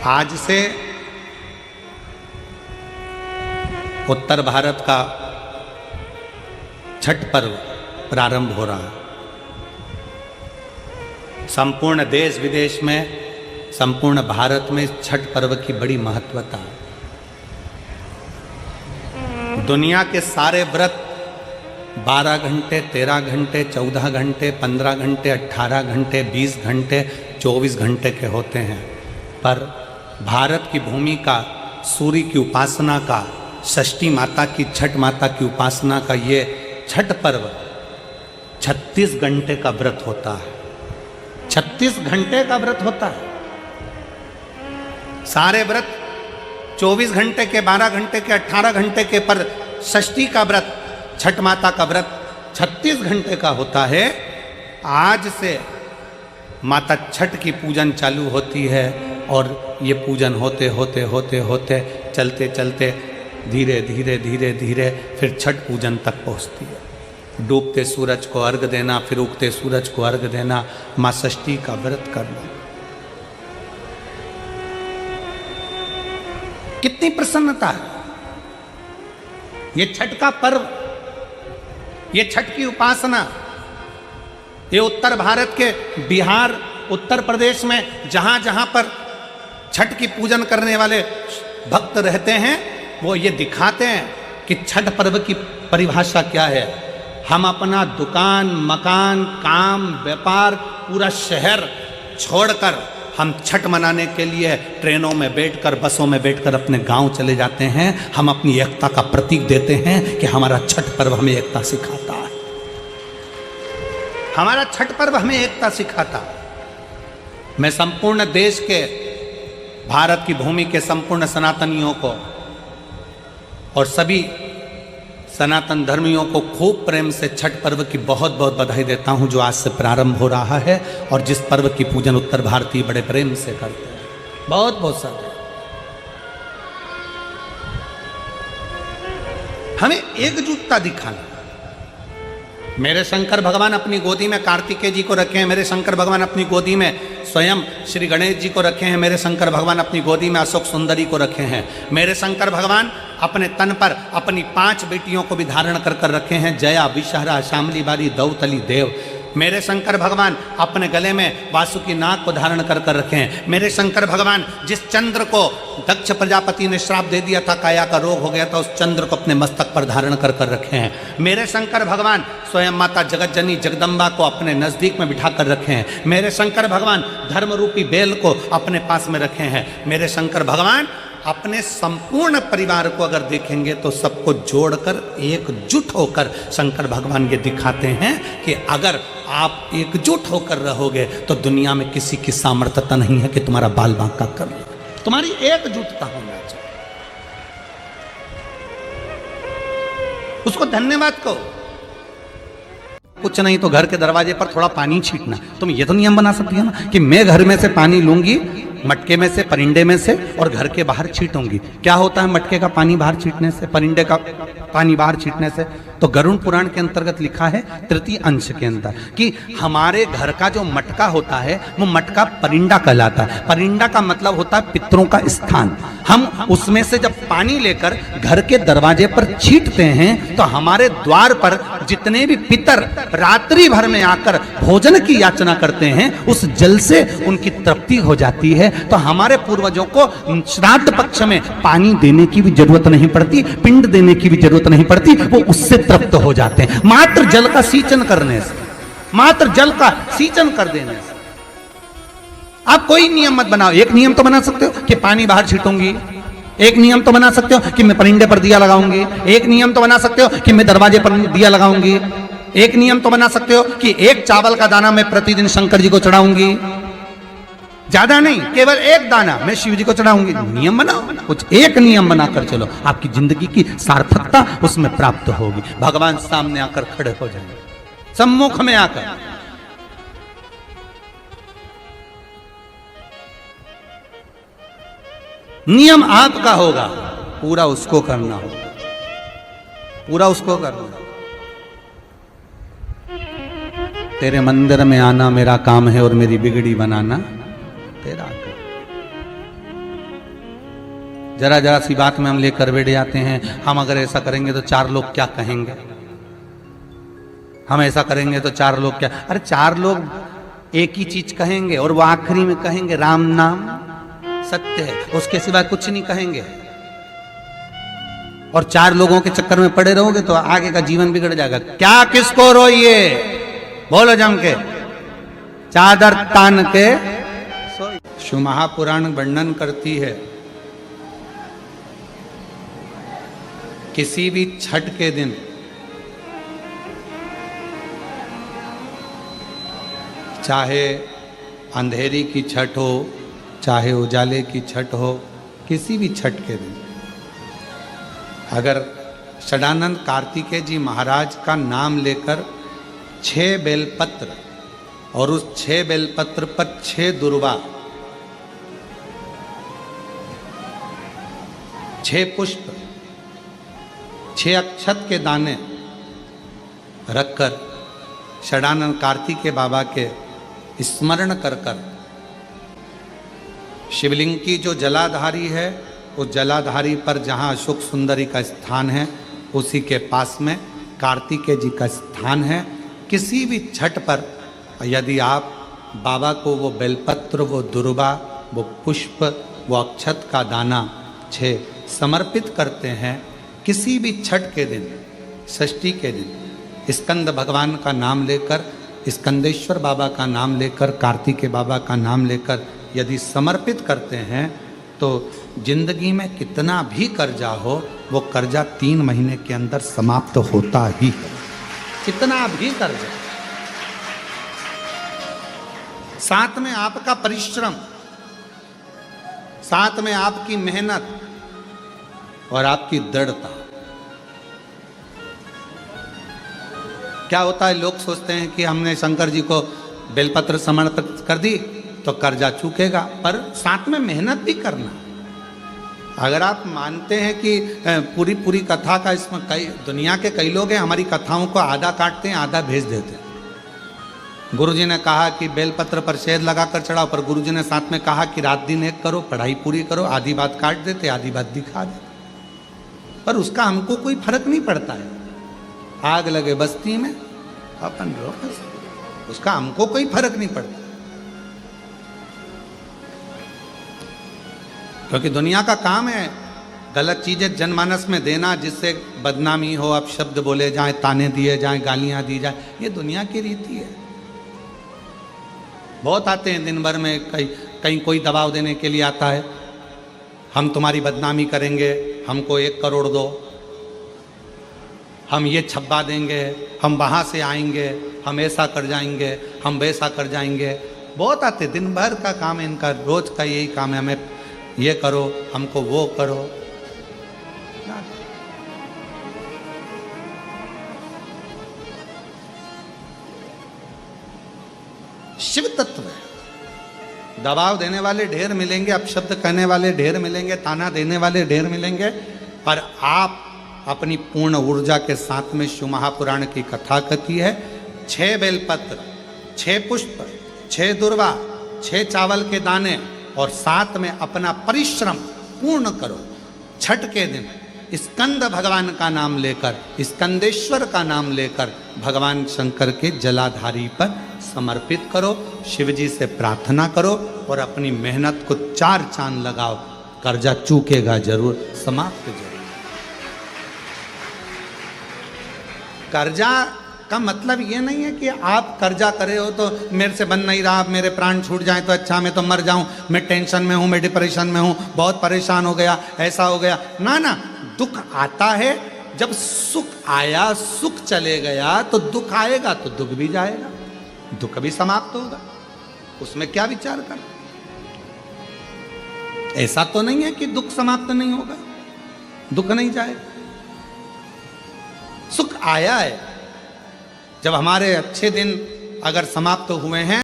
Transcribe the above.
आज से उत्तर भारत का छठ पर्व प्रारंभ हो रहा है। संपूर्ण देश विदेश में, संपूर्ण भारत में छठ पर्व की बड़ी महत्वता है। दुनिया के सारे व्रत 12 घंटे, 13 घंटे, 14 घंटे, 15 घंटे, 18 घंटे, 20 घंटे, 24 घंटे के होते हैं, पर भारत की भूमि का, सूर्य की उपासना का, षष्ठी माता की, छठ माता की उपासना का ये छठ पर्व 36 घंटे का व्रत होता है। 36 घंटे का व्रत होता है। सारे व्रत 24 घंटे के, 12 घंटे के, 18 घंटे के, पर षष्ठी का व्रत, छठ माता का व्रत 36 घंटे का होता है। आज से माता छठ की पूजन चालू होती है और ये पूजन होते होते होते होते चलते चलते धीरे धीरे धीरे धीरे फिर छठ पूजन तक पहुंचती है। डूबते सूरज को अर्घ देना, फिर उगते सूरज को अर्घ देना, माँ षष्ठी का व्रत करना। कितनी प्रसन्नता है। ये छठ का पर्व, ये छठ की उपासना, ये उत्तर भारत के बिहार, उत्तर प्रदेश में जहां जहां पर छठ की पूजन करने वाले भक्त रहते हैं, वो ये दिखाते हैं कि छठ पर्व की परिभाषा क्या है। हम अपना दुकान, मकान, काम, व्यापार, पूरा शहर छोड़कर हम छठ मनाने के लिए ट्रेनों में बैठकर, बसों में बैठकर अपने गांव चले जाते हैं। हम अपनी एकता का प्रतीक देते हैं कि हमारा छठ पर्व हमें एकता सिखाता है। हमारा छठ पर्व हमें एकता सिखाता है। मैं संपूर्ण देश के, भारत की भूमि के संपूर्ण सनातनियों को और सभी सनातन धर्मियों को खूब प्रेम से छठ पर्व की बहुत बहुत बधाई देता हूं, जो आज से प्रारंभ हो रहा है और जिस पर्व की पूजन उत्तर भारतीय बड़े प्रेम से करते हैं। बहुत बहुत सारे हमें एकजुटता दिखाना। मेरे शंकर भगवान अपनी गोदी में कार्तिकेय जी को रखे हैं, मेरे शंकर भगवान अपनी गोदी में स्वयं श्री गणेश जी को रखे हैं, मेरे शंकर भगवान अपनी गोदी में अशोक सुंदरी को रखे हैं, मेरे शंकर भगवान अपने तन पर अपनी 5 बेटियों को भी धारण कर कर रखे हैं, जया, विषहरा, शामली बारी, दौतली, देव। मेरे शंकर भगवान अपने गले में वासुकी नाग को धारण कर कर रखे हैं। मेरे शंकर भगवान जिस चंद्र को दक्ष प्रजापति ने श्राप दे दिया था, काया का रोग हो गया था, उस चंद्र को अपने मस्तक पर धारण कर कर रखे हैं। मेरे शंकर भगवान स्वयं माता जगतजनी जगदम्बा को अपने नजदीक में बिठा कर रखे हैं। मेरे शंकर भगवान धर्म रूपी बेल को अपने पास में रखे हैं। मेरे शंकर भगवान अपने संपूर्ण परिवार को अगर देखेंगे तो सबको जोड़कर एकजुट होकर शंकर भगवान ये दिखाते हैं कि अगर आप एकजुट होकर रहोगे तो दुनिया में किसी की सामर्थ्यता नहीं है कि तुम्हारा बाल बांका कर ले। तुम्हारी एकजुटता होना चाहिए। उसको धन्यवाद कहो। कुछ नहीं तो घर के दरवाजे पर थोड़ा पानी छींटना। तुम ये तो नियम बना सकती हो ना कि मैं घर में से पानी लूंगी, मटके में से, परिंदे में से, और घर के बाहर छींटूंगी। क्या होता है मटके का पानी बाहर छींटने से, परिंदे का पानी बाहर छींटने से? तो गरुड़ पुराण के अंतर्गत लिखा है, तृतीय अंश के अंदर, कि हमारे घर का जो मटका होता है वो मटका परिंदा कहलाता है। परिंदा का मतलब होता है पितरों का स्थान। हम उसमें से जब पानी लेकर घर के दरवाजे पर छींटते हैं तो हमारे द्वार पर जितने भी पितर रात्रि भर में आकर भोजन की याचना करते हैं, उस जल से उनकी तृप्ति हो जाती है। तो हमारे पूर्वजों को श्राद्ध पक्ष में पानी देने की भी जरूरत नहीं पड़ती, पिंड देने की भी जरूरत नहीं पड़ती, वो उससे तृप्त हो जाते हैं मात्र जल का सींचन करने से, मात्र जल का सींचन कर देने से। आप कोई नियम मत बनाओ। एक नियम तो बना सकते हो कि पानी बाहर छीटूंगी, एक नियम तो बना सकते हो कि मैं परिंदे पर दिया लगाऊंगी, एक नियम तो बना सकते हो कि मैं दरवाजे पर दिया लगाऊंगी, एक नियम तो बना सकते हो कि एक चावल का दाना मैं प्रतिदिन शंकर जी को चढ़ाऊंगी। ज्यादा नहीं, केवल एक दाना मैं शिव जी को चढ़ाऊंगी। नियम बनाओ, कुछ एक नियम बनाकर चलो, आपकी जिंदगी की सार्थकता उसमें प्राप्त होगी। भगवान सामने आकर खड़े हो जाएंगे, सम्मुख में आकर। नियम आपका होगा, पूरा उसको करना होगा, पूरा उसको करना। तेरे मंदिर में आना मेरा काम है और मेरी बिगड़ी बनाना तेरा काम। जरा जरा सी बात में हम लेकर बैठ जाते हैं, हम अगर ऐसा करेंगे तो 4 लोग क्या कहेंगे, हम ऐसा करेंगे तो 4 लोग क्या। अरे 4 लोग एक ही चीज कहेंगे और वो आखिरी में कहेंगे राम नाम सत्य है, उसके सिवा कुछ नहीं कहेंगे। और 4 लोगों के चक्कर में पड़े रहोगे तो आगे का जीवन बिगड़ जाएगा। क्या किसको रोइए, बोलो जम के, चादर तान के सोइए। शिव महापुराण वर्णन करती है किसी भी छठ के दिन चाहे अंधेरी की छठ हो चाहे उजाले की छठ हो, किसी भी छठ के दिन अगर षडानंद कार्तिकेय जी महाराज का नाम लेकर 6 बेलपत्र और उस 6 बेलपत्र पर 6 दुर्वा, 6 पुष्प, 6 अक्षत के दाने रखकर षडानंद कार्तिकेय बाबा के स्मरण कर कर शिवलिंग की जो जलाधारी है उस जलाधारी पर जहाँ अशोक सुंदरी का स्थान है उसी के पास में कार्तिकेय जी का स्थान है। किसी भी छठ पर यदि आप बाबा को वो बेलपत्र, वो दुर्वा, वो पुष्प, वो अक्षत का दाना 6 समर्पित करते हैं, किसी भी छठ के दिन, षष्ठी के दिन स्कंद भगवान का नाम लेकर, स्कंदेश्वर बाबा का नाम लेकर, कार्तिकेय बाबा का नाम लेकर यदि समर्पित करते हैं तो जिंदगी में कितना भी कर्जा हो वो कर्जा 3 महीने के अंदर समाप्त होता ही है। कितना भी कर्जा, साथ में आपका परिश्रम, साथ में आपकी मेहनत और आपकी दृढ़ता। क्या होता है, लोग सोचते हैं कि हमने शंकर जी को बेलपत्र समर्पित कर दी तो कर्जा चूकेगा, पर साथ में मेहनत भी करना। अगर आप मानते हैं कि पूरी पूरी कथा का इसमें कई दुनिया के कई लोग हैं हमारी कथाओं को आधा काटते हैं आधा भेज देते हैं। गुरुजी ने कहा कि बेलपत्र पर शहद लगाकर चढ़ाओ, पर गुरुजी ने साथ में कहा कि रात दिन एक करो, पढ़ाई पूरी करो, आधी बात काट देते आधी बात दिखा देते, पर उसका हमको कोई फर्क नहीं पड़ता है। आग लगे बस्ती में अपन रहो, उसका हमको कोई फर्क नहीं पड़ता, क्योंकि दुनिया का काम है गलत चीजें जनमानस में देना जिससे बदनामी हो, अब शब्द बोले जाए, ताने दिए जाए, गालियां दी जाए, ये दुनिया की रीति है। बहुत आते हैं दिन भर में, कहीं कोई दबाव देने के लिए आता है, हम तुम्हारी बदनामी करेंगे, हमको 1 करोड़ दो, हम ये छब्बा देंगे, हम वहाँ से आएंगे, हम ऐसा कर जाएंगे, हम वैसा कर जाएंगे। बहुत आते, दिन भर का काम है इनका, रोज का यही काम है, हमें ये करो, हमको वो करो। शिव तत्व है, दबाव देने वाले ढेर मिलेंगे, अपशब्द कहने वाले ढेर मिलेंगे, ताना देने वाले ढेर मिलेंगे, पर आप अपनी पूर्ण ऊर्जा के साथ में शिव महापुराण की कथा कहती है 6 बेलपत्र, 6 पुष्प, 6 दुर्वा, 6 चावल के दाने और साथ में अपना परिश्रम पूर्ण करो। छठ के दिन स्कंद भगवान का नाम लेकर, स्कंदेश्वर का नाम लेकर भगवान शंकर के जलाधारी पर समर्पित करो, शिव जी से प्रार्थना करो और अपनी मेहनत को 4 चांद लगाओ, कर्जा चूकेगा जरूर, समाप्त जरूर। कर्जा का मतलब ये नहीं है कि आप कर्जा करे हो तो मेरे से बन नहीं रहा, मेरे प्राण छूट जाए तो अच्छा, मैं तो मर जाऊं, मैं टेंशन में हूं, मैं डिप्रेशन में हूं, बहुत परेशान हो गया, ऐसा हो गया। ना ना, दुख आता है, जब सुख आया, सुख चले गया तो दुख आएगा, तो दुख भी जाएगा, दुख भी समाप्त होगा, उसमें क्या विचार कर। ऐसा तो नहीं है कि दुख समाप्त नहीं होगा, दुख नहीं जाएगा, सुख आया है। जब हमारे अच्छे दिन अगर समाप्त हुए हैं